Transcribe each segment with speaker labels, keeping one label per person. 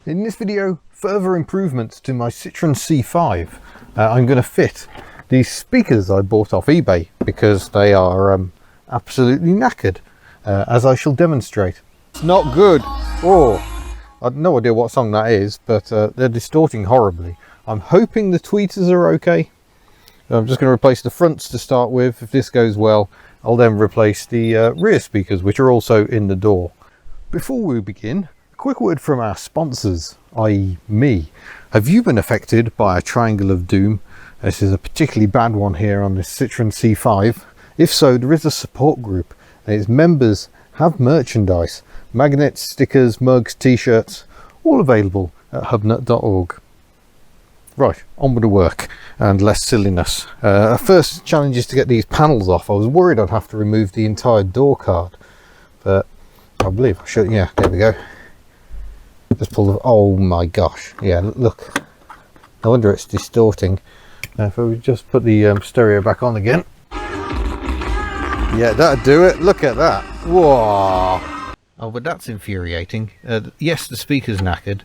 Speaker 1: In this video, further improvements to my Citroen C5. I'm going to fit these speakers I bought off eBay because they are absolutely knackered, as I shall demonstrate. It's not good. Oh, I've no idea what song that is, but they're distorting horribly. I'm hoping the tweeters are okay. I'm just going to replace the fronts to start with. If this goes well, I'll then replace the rear speakers, which are also in the door. Before we begin, a quick word from our sponsors, i.e. me. Have you been affected by a triangle of doom? This is a particularly bad one here on this Citroen C5. If so, there is a support group, and its members have merchandise, magnets, stickers, mugs, t-shirts, all available at hubnut.org. Right, on with the work and less silliness. Our first challenge is to get these panels off. I was worried I'd have to remove the entire door card, but I believe I should. Yeah, there we go. Just pull the, oh my gosh, yeah, look, no wonder it's distorting. If we just put the stereo back on again, yeah, that'd do it. Look at that. Whoa. Oh, but that's infuriating. Yes, the speaker's knackered,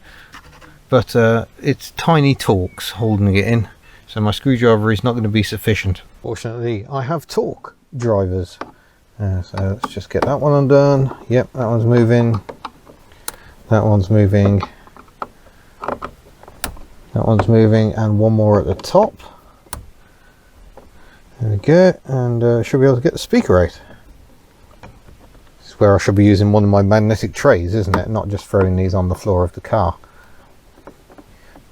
Speaker 1: but it's tiny Torx holding it in, so my screwdriver is not going to be sufficient. Fortunately, I have torque drivers, so let's just get that one undone. Yep, that one's moving, that one's moving, that one's moving, and one more at the top. There we go, and should be able to get the speaker out. This is where I should be using one of my magnetic trays, isn't it? Not just throwing these on the floor of the car.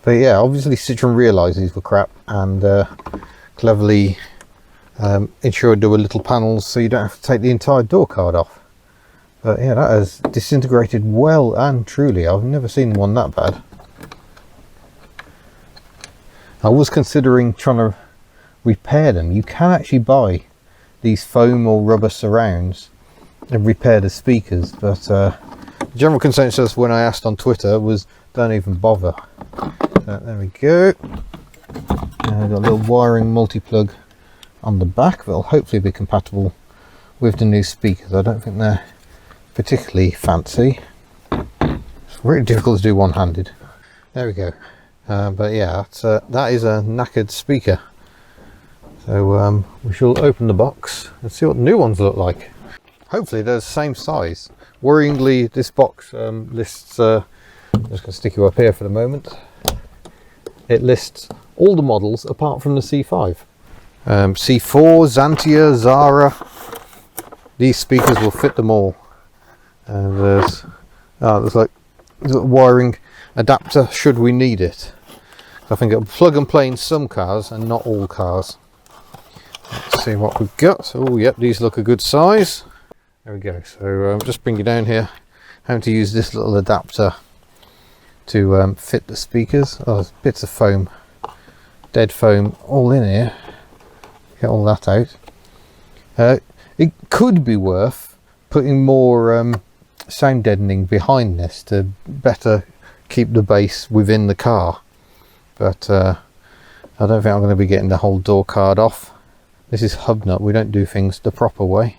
Speaker 1: But yeah, obviously Citroen realised these were crap and cleverly ensured there were little panels so you don't have to take the entire door card off. But yeah, that has disintegrated well and truly. I've never seen one that bad. I was considering trying to repair them. You can actually buy these foam or rubber surrounds and repair the speakers, but the general consensus when I asked on Twitter was don't even bother. There we go. I've got a little wiring multi-plug on the back that'll hopefully be compatible with the new speakers. I don't think they're particularly fancy. It's really difficult to do one-handed. There we go. But yeah, that is a knackered speaker. So we shall open the box and see what the new ones look like. Hopefully they're the same size. Worryingly, this box lists, I'm just going to stick you up here for the moment. It lists all the models apart from the C5. C4, Xantia, Zara. These speakers will fit them all. And there's like a wiring adapter should we need it. I think it'll plug and play in some cars and not all cars. Let's see what we've got. Oh, yep, these look a good size. There we go. So just bring you down here. How to use this little adapter to fit the speakers. Oh, there's bits of foam, dead foam, all in here. Get all that out. It could be worth putting more sound deadening behind this to better keep the bass within the car. But I don't think I'm going to be getting the whole door card off. This is Hubnut, we don't do things the proper way.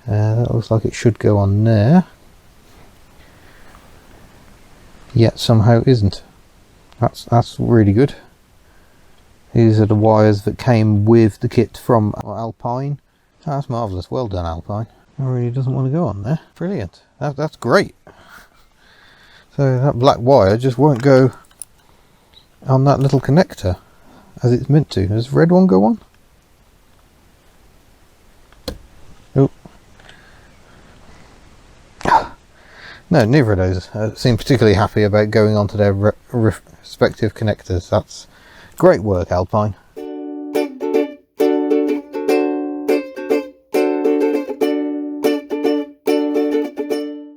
Speaker 1: That looks like it should go on there. Yet somehow isn't. That's really good. These are the wires that came with the kit from Alpine. Oh, that's marvellous, well done Alpine. It really doesn't want to go on there. Brilliant, that's great. So that black wire just won't go on that little connector as it's meant to. Does the red one go on? Oh. No, neither of those seem particularly happy about going onto their respective connectors. That's great work, Alpine.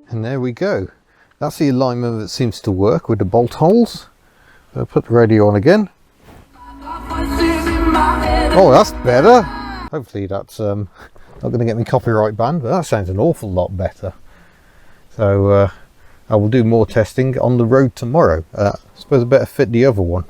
Speaker 1: And there we go. That's the alignment that seems to work with the bolt holes. I'll put the radio on again. Oh, that's better. Hopefully that's not going to get me copyright banned, but that sounds an awful lot better. So I will do more testing on the road tomorrow. I suppose I better fit the other one.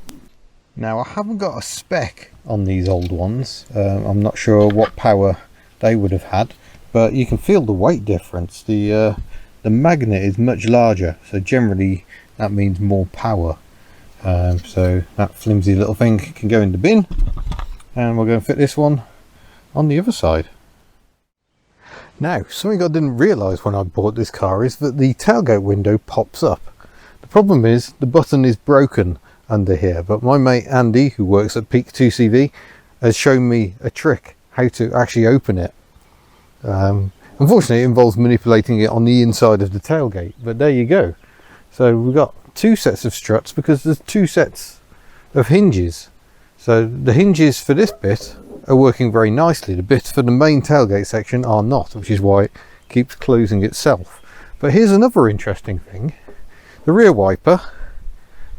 Speaker 1: Now I haven't got a spec on these old ones. I'm not sure what power they would have had, but you can feel the weight difference. The magnet is much larger, so generally that means more power. So that flimsy little thing can go in the bin, and we're going to fit this one on the other side. Now, something I didn't realise when I bought this car is that the tailgate window pops up. The problem is the button is broken under here, but my mate Andy, who works at Peak 2CV, has shown me a trick how to actually open it. Unfortunately, it involves manipulating it on the inside of the tailgate, but there you go. So we've got two sets of struts because there's two sets of hinges. So the hinges for this bit are working very nicely. The bits for the main tailgate section are not, which is why it keeps closing itself. But here's another interesting thing. The rear wiper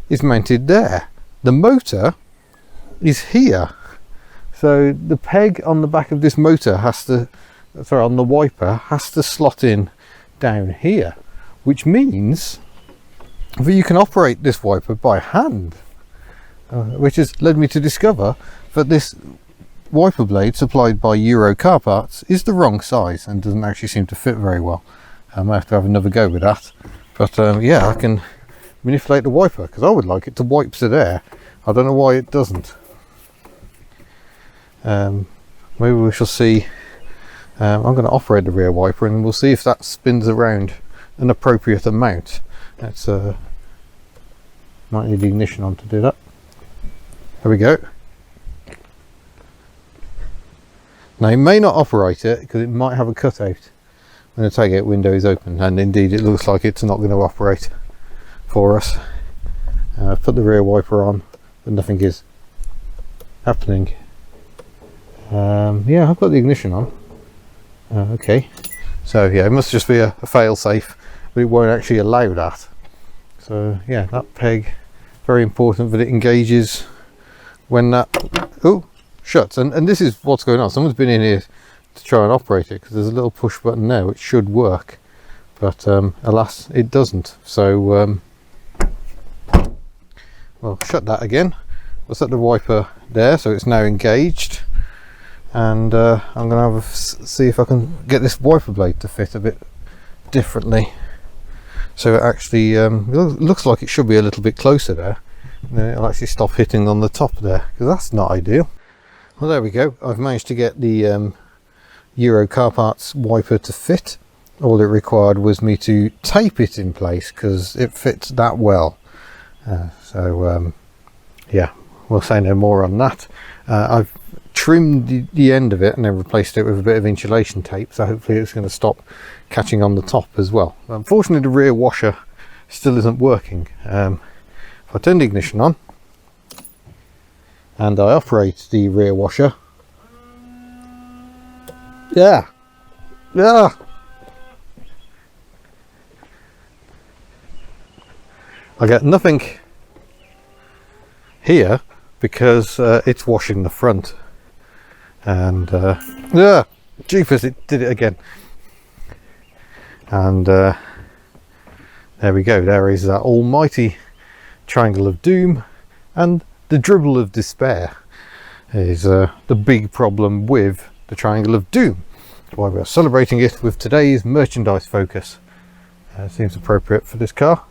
Speaker 1: is mounted there. The motor is here. So the peg on the back of this motor has to, sorry, on the wiper has to slot in down here, which means that you can operate this wiper by hand, which has led me to discover that this wiper blade supplied by Euro Car Parts is the wrong size and doesn't actually seem to fit very well. I might have to have another go with that, but yeah, I can manipulate the wiper because I would like it to wipe to there. I don't know why it doesn't. Maybe we shall see. I'm going to operate the rear wiper and we'll see if that spins around an appropriate amount. Let's might need the ignition on to do that. There we go. Now you may not operate it because it might have a cutout when the tailgate window is open, and indeed it looks like it's not going to operate for us. Put the rear wiper on, but nothing is happening. Yeah, I've got the ignition on. Okay, so yeah, it must just be a fail-safe, but it won't actually allow that. So yeah, that peg, very important that it engages when that shuts. And this is what's going on. Someone's been in here to try and operate it because there's a little push button there which should work, but alas it doesn't. So we'll shut that again. We'll set the wiper there so it's now engaged, and I'm going to see if I can get this wiper blade to fit a bit differently, so it actually looks like it should be a little bit closer there, and then it'll actually stop hitting on the top there, because that's not ideal. Well, there we go. I've managed to get the Euro Car Parts wiper to fit. All it required was me to tape it in place because it fits that well. Yeah, we'll say no more on that. I've trimmed the end of it and then replaced it with a bit of insulation tape, so hopefully it's going to stop catching on the top as well. Unfortunately, the rear washer still isn't working. If I turn the ignition on and I operate the rear washer, yeah, I get nothing here because it's washing the front, and jeepers, it did it again. And there we go. There is that almighty triangle of doom, and the dribble of despair is the big problem with the triangle of doom. That's why we're celebrating it with today's merchandise focus. Seems appropriate for this car.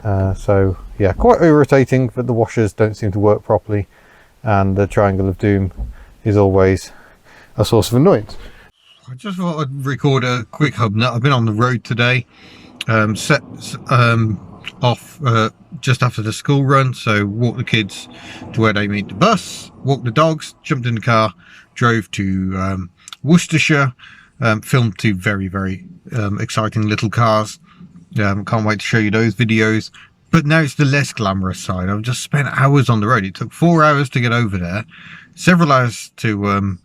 Speaker 1: So yeah, quite irritating that the washers don't seem to work properly, and the triangle of doom is always a source of annoyance. I just thought I'd record a quick hub nut. I've been on the road today, set off just after the school run, so walked the kids to where they meet the bus, walked the dogs, jumped in the car, drove to Worcestershire, filmed two very exciting little cars. Can't wait to show you those videos. But now it's the less glamorous side. I've just spent hours on the road. It took 4 hours to get over there, several hours to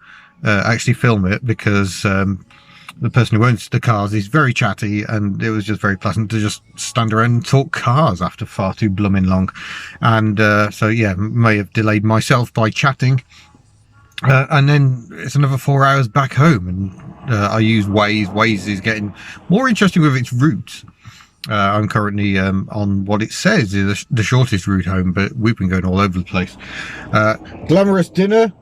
Speaker 1: actually film it, because the person who owns the cars is very chatty, and it was just very pleasant to just stand around and talk cars after far too blooming long. And so yeah, may have delayed myself by chatting. And then it's another 4 hours back home, and I use Waze. Waze is getting more interesting with its routes. I'm currently on what it says is the shortest route home, but we've been going all over the place. Glamorous dinner,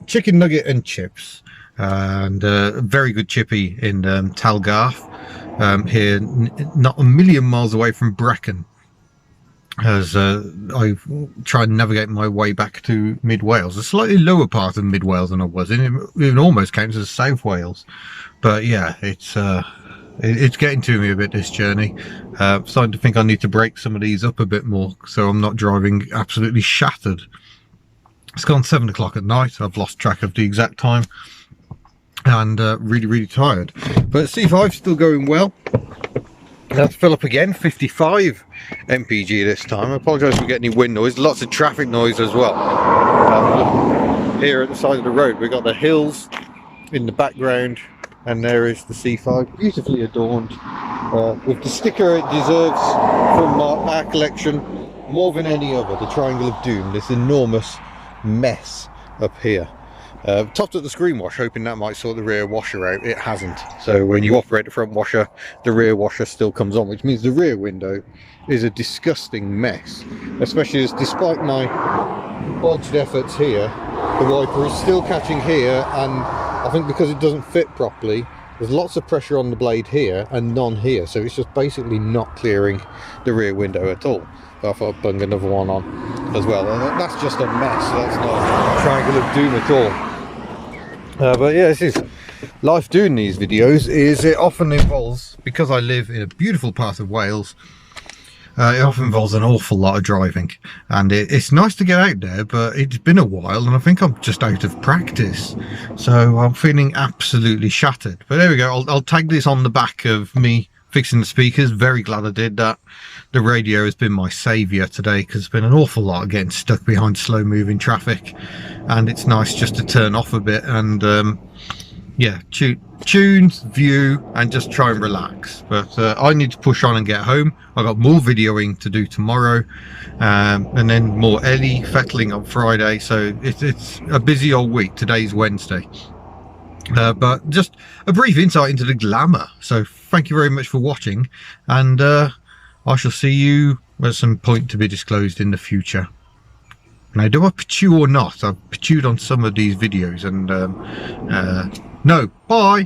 Speaker 1: chicken nugget and chips, and very good chippy in Talgarth. here, not a million miles away from Brecon, as I tried to navigate my way back to Mid Wales, a slightly lower part of Mid Wales than I was in. It almost counts as South Wales, but yeah, it's getting to me a bit, this journey. Starting to think I need to break some of these up a bit more, so I'm not driving absolutely shattered. It's gone 7 o'clock at night. I've lost track of the exact time, and really tired. But C5's still going well. Let's fill up again. 55 mpg this time. I apologise if we get any wind noise. Lots of traffic noise as well. Here at the side of the road, we've got the hills in the background, and there is the C5, beautifully adorned with the sticker it deserves from our collection, more than any other. The Triangle of Doom, this enormous mess up here. Topped up the screen wash, hoping that might sort the rear washer out. It hasn't. So when you operate the front washer, the rear washer still comes on, which means the rear window is a disgusting mess. Especially as, despite my bodged efforts here, the wiper is still catching here, and I think because it doesn't fit properly, there's lots of pressure on the blade here and none here, so it's just basically not clearing the rear window at all. So I thought I'd bung another one on as well. And that's just a mess. That's not a Triangle of Doom at all. But yeah, this is life doing these videos. Is it often involves, because I live in a beautiful part of Wales, it often involves an awful lot of driving, and it's nice to get out there, but it's been a while and I think I'm just out of practice, so I'm feeling absolutely shattered. But there we go. I'll tag this on the back of me fixing the speakers. Very glad I did that. The radio has been my saviour today, because it's been an awful lot of getting stuck behind slow moving traffic, and it's nice just to turn off a bit and yeah, tunes, view, and just try and relax. But I need to push on and get home. I've got more videoing to do tomorrow, and then more Ellie fettling on Friday, so it's a busy old week. Today's Wednesday. But just a brief insight into the glamour. So thank you very much for watching, and I shall see you at some point to be disclosed in the future. Now, do I pachew or not? I've pachewed on some of these videos, and no, bye!